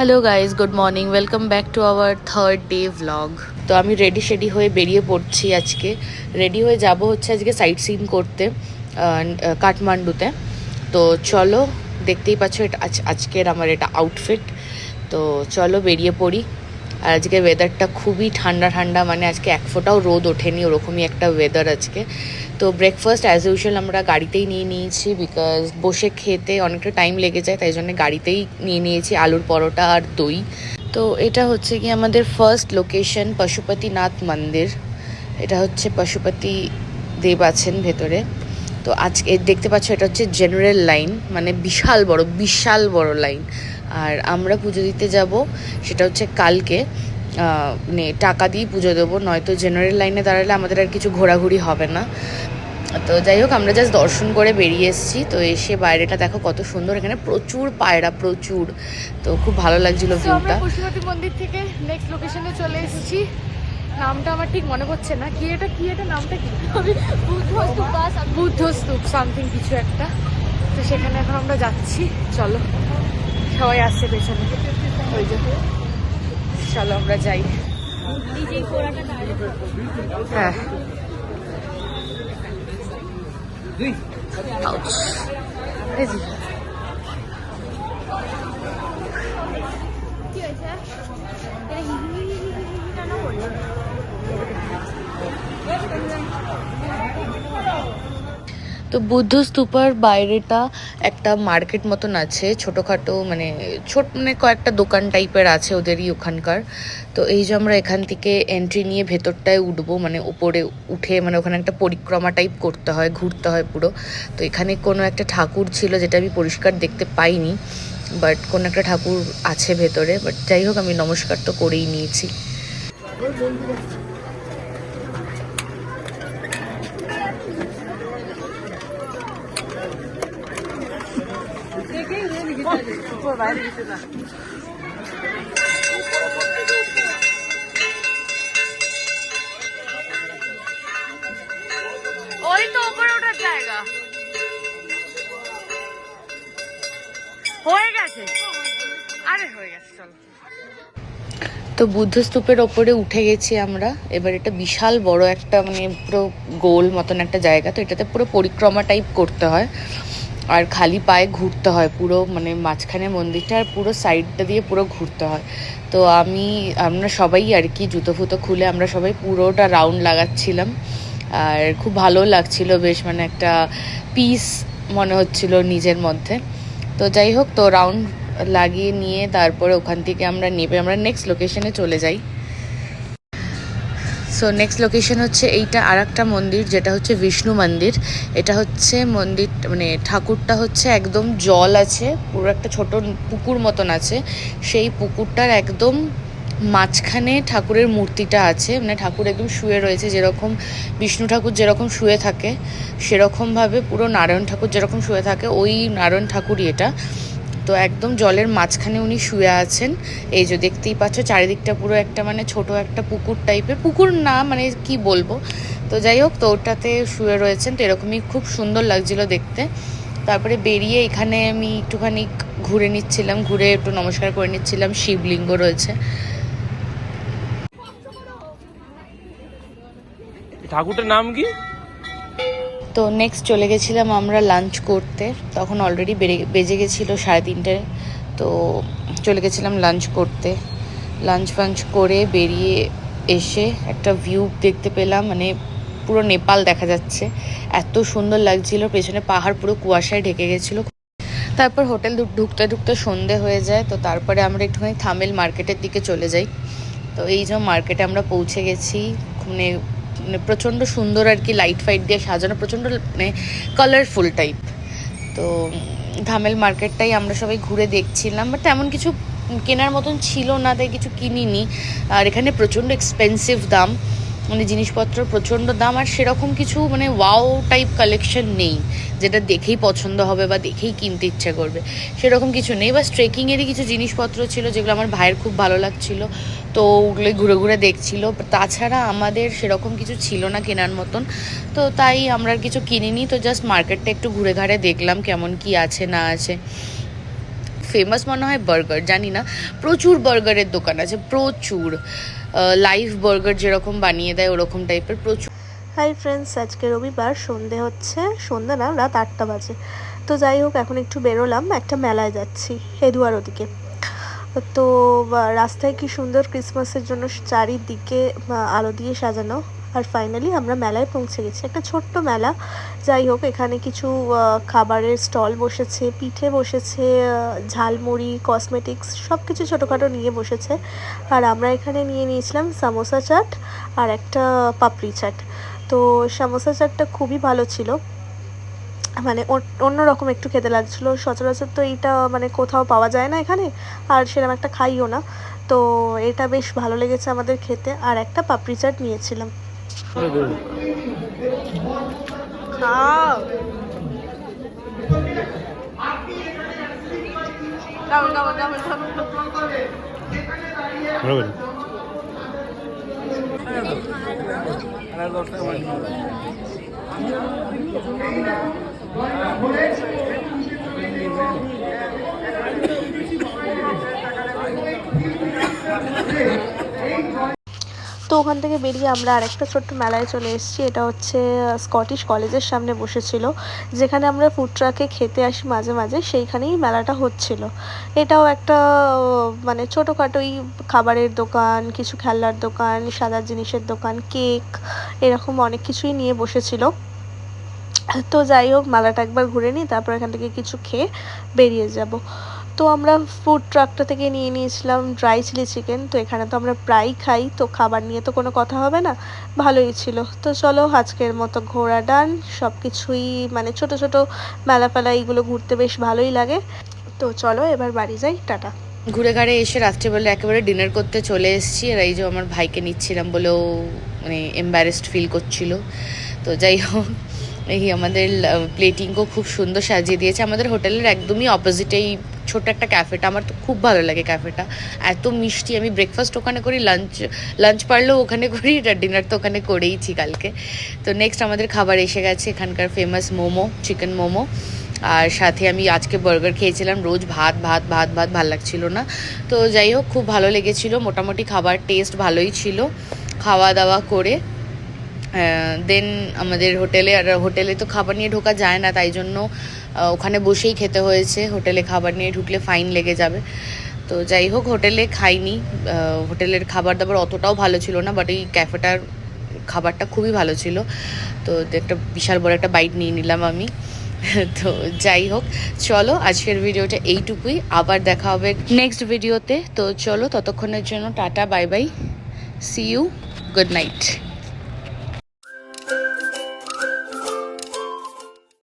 Hello guys, good morning. Welcome back to our third day vlog. তো আমি ready হয়ে বেরিয়ে পড়ছি আজকে। রেডি হয়ে যাব হচ্ছে আজকে সাইট সিন করতে কাঠমান্ডুতে। তো চলো, দেখতেই পাচ্ছ এটা আজকের আমার এটা আউটফিট। তো চলো বেরিয়ে পড়ি। আর আজকে ওয়েদারটা খুবই ঠান্ডা ঠান্ডা, মানে আজকে এক ফোঁটাও রোদ ওঠেনি, ওরকমই একটা ওয়েদার আজকে। তো ব্রেকফাস্ট অ্যাজ ইউজুয়াল আমরা গাড়িতেই নিয়ে নিয়েছি, বিকজ বসে খেতে অনেকটা টাইম লেগে যায়, তাই জন্য গাড়িতেই নিয়ে নিয়েছি আলুর পরোটা আর দই। তো এটা হচ্ছে কি আমাদের ফার্স্ট লোকেশন, পশুপতিনাথ মন্দির। এটা হচ্ছে পশুপতি দেব আছেন ভেতরে। তো আজকে দেখতে পাচ্ছ এটা হচ্ছে জেনারেল লাইন, মানে বিশাল বড় লাইন। আর আমরা পুজো দিতে যাব সেটা হচ্ছে কালকে, মানে টাকা দিয়ে পুজো দেবো, নয়তো জেনারেল লাইনে দাঁড়ালে আমাদের আর কিছু ঘোরাঘুরি হবে না। তো যাই হোক, আমরা জাস্ট দর্শন করে বেরিয়ে এসেছি। তো এসে বাইরেটা দেখো কত সুন্দর, এখানে প্রচুর পায়রা, প্রচুর। তো খুব ভালো লাগছিল ভিউটা। পশুপতি মন্দির থেকে নেক্সট লোকেশনে চলে এসেছি। নামটা আমার ঠিক মনে পড়ছে না, কি এটা নামটা কি, বুদ্ধস্তূপ সামথিং কিছু একটা। তো সেখানে এখন আমরা যাচ্ছি। চলো, সবাই আসছে পেছনে, ওই যে। চলো আমরা যাই। হ্যাঁ, তো বুদ্ধ স্তূপার বাইরেটা একটা মার্কেট মতন আছে, ছোটোখাটো, মানে মানে কয়েকটা দোকান টাইপের আছে ওদেরই ওখানকার। তো এই যে আমরা এখান থেকে এন্ট্রি নিয়ে ভেতরটায় উঠবো, মানে উপরে উঠে, মানে ওখানে একটা পরিক্রমা টাইপ করতে হয়, ঘুরতে হয় পুরো। তো এখানে কোনো একটা ঠাকুর ছিল, যেটা আমি পরিষ্কার দেখতে পাইনি, বাট কোনো একটা ঠাকুর আছে ভেতরে। বাট যাই হোক, আমি নমস্কার তো করেই নিয়েছি। ওই তো উপরে ওঠার জায়গা হয়ে গেছে। আরে হয়ে গেছে, চলো। তো বুদ্ধস্তূপের ওপরে উঠে গেছি আমরা। এবার এটা বিশাল বড় একটা, মানে পুরো গোল মতন একটা জায়গা। তো এটাতে পুরো পরিক্রমা টাইপ করতে হয়, আর খালি পায়ে ঘুরতে হয় পুরো, মানে মাঝখানে মন্দিরটা, আর পুরো সাইডটা দিয়ে পুরো ঘুরতে হয়। তো আমরা সবাই আর কি জুতো ফুতো খুলে আমরা সবাই পুরোটা রাউন্ড লাগাচ্ছিলাম। আর খুব ভালো লাগছিল বেশ, মানে একটা পিস মনে হচ্ছিল নিজের মধ্যে। তো যাই হোক, তো রাউন্ড লাগিয়ে নিয়ে তারপরে ওখান থেকে আমরা নেমে আমরা নেক্সট লোকেশনে চলে যাই। সো নেক্সট লোকেশন হচ্ছে এইটা, আর একটা মন্দির যেটা হচ্ছে বিষ্ণু মন্দির। এটা হচ্ছে মন্দির, মানে ঠাকুরটা হচ্ছে একদম জল আছে, পুরো একটা ছোট পুকুর মতন আছে। সেই পুকুরটার একদম মাঝখানে ঠাকুরের মূর্তিটা আছে, মানে ঠাকুর একদম শুয়ে রয়েছে, যেরকম বিষ্ণু ঠাকুর যেরকম শুয়ে থাকে সেরকমভাবে পুরো নারায়ণ ঠাকুর যেরকম শুয়ে থাকে, ওই নারায়ণ ঠাকুরই এটা। তো একদম জলের মাঝখানে উনি শুয়ে আছেন। এই যে দেখতেই পাচ্ছ চারিদিকটা পুরো একটা, মানে ছোট একটা পুকুর টাইপের, পুকুর না মানে কি বলবো। তো যাই হোক, তো ওটাতে শুয়ে রয়েছেন। তো এরকমই খুব সুন্দর লাগছিল দেখতে। তারপরে বেরিয়ে এখানে আমি একটুখানি ঘুরে নিচ্ছিলাম, ঘুরে একটু নমস্কার করে নিচ্ছিলাম। শিবলিঙ্গ রয়েছে। ঠাকুরটার নাম কি? তো নেক্সট চলে গেছিলাম আমরা লাঞ্চ করতে। তখন অলরেডি বেজে গেছিলো 3:30। তো চলে গেছিলাম লাঞ্চ করতে। লাঞ্চ ফাঞ্চ করে বেরিয়ে এসে একটা ভিউ দেখতে পেলাম, মানে পুরো নেপাল দেখা যাচ্ছে, এত সুন্দর লাগছিল। পেছনে পাহাড় পুরো কুয়াশায় ঢেকে গেছিলো। তারপর হোটেল ঢুকতে ঢুকতে সন্ধে হয়ে যায়। তো তারপরে আমরা একটুখানি থামেল মার্কেটের দিকে চলে যাই। তো এই যে মার্কেটে আমরা পৌঁছে গেছি। মানে মানে প্রচণ্ড সুন্দর আর কি, লাইট ফাইট দিয়ে সাজানো, প্রচণ্ড মানে কালারফুল টাইপ। তো ধামেল মার্কেটটাই আমরা সবাই ঘুরে দেখছিলাম, বাট তেমন কিছু কেনার মতন ছিল না, তাই কিছু কিনিনি। আর এখানে প্রচণ্ড এক্সপেন্সিভ দাম, মানে জিনিসপত্র প্রচণ্ড দাম। আর সেরকম কিছু মানে ওয়াও টাইপ কালেকশন নেই, যেটা দেখেই পছন্দ হবে বা দেখেই কিনতে ইচ্ছে করবে, সেরকম কিছু নেই। বাস ট্রেকিংয়েরই কিছু জিনিসপত্র ছিল, যেগুলো আমার ভাইয়ের খুব ভালো লাগছিল, তো ওগুলোই ঘুরে ঘুরে দেখছিল। তাছাড়া আমাদের সেরকম কিছু ছিল না কেনার মতন। তো তাই আমরা আর কিছু কিনিনি। তো জাস্ট মার্কেটটা একটু ঘুরে ঘাড়ে দেখলাম কেমন কি আছে না আছে। ফেমাস মনে হয় বার্গার, জানি না। প্রচুর বার্গারের দোকান আছে, প্রচুর। লাইভ বার্গার যেরকম বানিয়ে দেয় ওরকম টাইপের প্রচুর। হাই ফ্রেন্ডস, আজকে রবিবার, সন্ধে হচ্ছে, সন্ধে না, রাত 8টা বাজে। তো যাই হোক, এখন একটু বেরোলাম, একটা মেলায় যাচ্ছি হেদুয়ার ওদিকে। তো রাস্তায় কি সুন্দর ক্রিসমাসের জন্য চারিদিকে আলো দিয়ে সাজানো। আর ফাইনালি আমরা মেলায় পৌঁছে গেছি, একটা ছোট্ট মেলা। যাই হোক, এখানে কিছু খাবারের স্টল বসেছে, পিঠে বসেছে, ঝালমুড়ি, কসমেটিক্স সব কিছু ছোটোখাটো নিয়ে বসেছে। আর আমরা এখানে নিয়ে নিয়েছিলাম সামোসা চাট আর একটা পাপড়ি চাট। তো সামোসা চাটটা খুবই ভালো ছিল, মানে অন্যরকম একটু খেতে লাগছিলো। সচরাচর তো এইটা মানে কোথাও পাওয়া যায় না এখানে, আর সেরকম একটা খাইও না। তো এটা বেশ ভালো লেগেছে আমাদের খেতে। আর একটা পাপড়ি চাট নিয়েছিলাম। তো ওখান থেকে বেরিয়ে আমরা আরেকটা ছোট্ট মেলায় চলে এসেছি। এটা হচ্ছে স্কটিশ কলেজের সামনে বসেছিল, যেখানে আমরা ফুড ট্রাকে খেতে আসি মাঝে মাঝে, সেইখানেই মেলাটা হচ্ছিল। এটাও একটা মানে ছোটোখাটোই খাবারের দোকান, কিছু খেলনার দোকান, সাদার জিনিসের দোকান, কেক, এরকম অনেক কিছুই নিয়ে বসেছিল। তো যাই হোক, মেলাটা একবার ঘুরে নিই, তারপর এখান থেকে কিছু খেয়ে বেরিয়ে যাব। তো আমরা ফুড ট্রাকটা থেকে নিয়ে নিয়েছিলাম ড্রাই চিলি চিকেন। তো এখানে তো আমরা প্রায়ই খাই, তো খাবার নিয়ে তো কোনো কথা হবে না, ভালোই ছিল। তো চলো, আজকের মতো ঘোরা ডান। সব কিছুই মানে ছোট ছোট মেলা ফেলা এইগুলো ঘুরতে বেশ ভালোই লাগে। তো চলো এবার বাড়ি যাই, টাটা। ঘুরে ঘাড়ে এসে রাত্রেবেলা একেবারে ডিনার করতে চলে এসেছি। আর এই যে আমার ভাইকে নিচ্ছিলাম বলেও মানে এম্বারেসড ফিল করছিল। তো যাই হোক, এই আমাদের প্লেটিংও খুব সুন্দর সাজিয়ে দিয়েছে। আমাদের হোটেলের একদমই অপোজিটেই ছোট্ট একটা ক্যাফেটা, আমার তো খুব ভালো লাগে ক্যাফেটা, এত মিষ্টি। আমি ব্রেকফাস্ট ওখানে করি, লাঞ্চ পারলেও ওখানে করি, আর ডিনার তো ওখানে করেইছি কালকে। তো নেক্সট আমাদের খাবার এসে গেছে, এখানকার ফেমাস মোমো, চিকেন মোমো। আর সাথে আমি আজকে বার্গার খেয়েছিলাম। রোজ ভাত ভাত ভাত ভাত ভালো লাগছিল না। তো যাই হোক, খুব ভালো লেগেছিলো, মোটামুটি খাবার টেস্ট ভালোই ছিল। খাওয়া দাওয়া করে দেন আমাদের হোটেলে, আর হোটেলে তো খাবার নিয়ে ঢোকা যায় না, তাই জন্য ওখানে বসেই খেতে হয়েছে। হোটেলে খাবার নিয়ে ঢুকলে ফাইন লেগে যাবে। তো যাই হোক, হোটেলে খাইনি, হোটেলের খাবার দাবার অতটাও ভালো ছিল না, বাট এই ক্যাফেটার খাবারটা খুবই ভালো ছিল। তো একটা বিশাল বড় একটা বাইট নিয়ে নিলাম আমি। তো যাই হোক, চলো আজকের ভিডিওটা এইটুকুই, আবার দেখা হবে নেক্সট ভিডিওতে। তো চলো, ততক্ষণের জন্য tata, bye bye, see you, good night.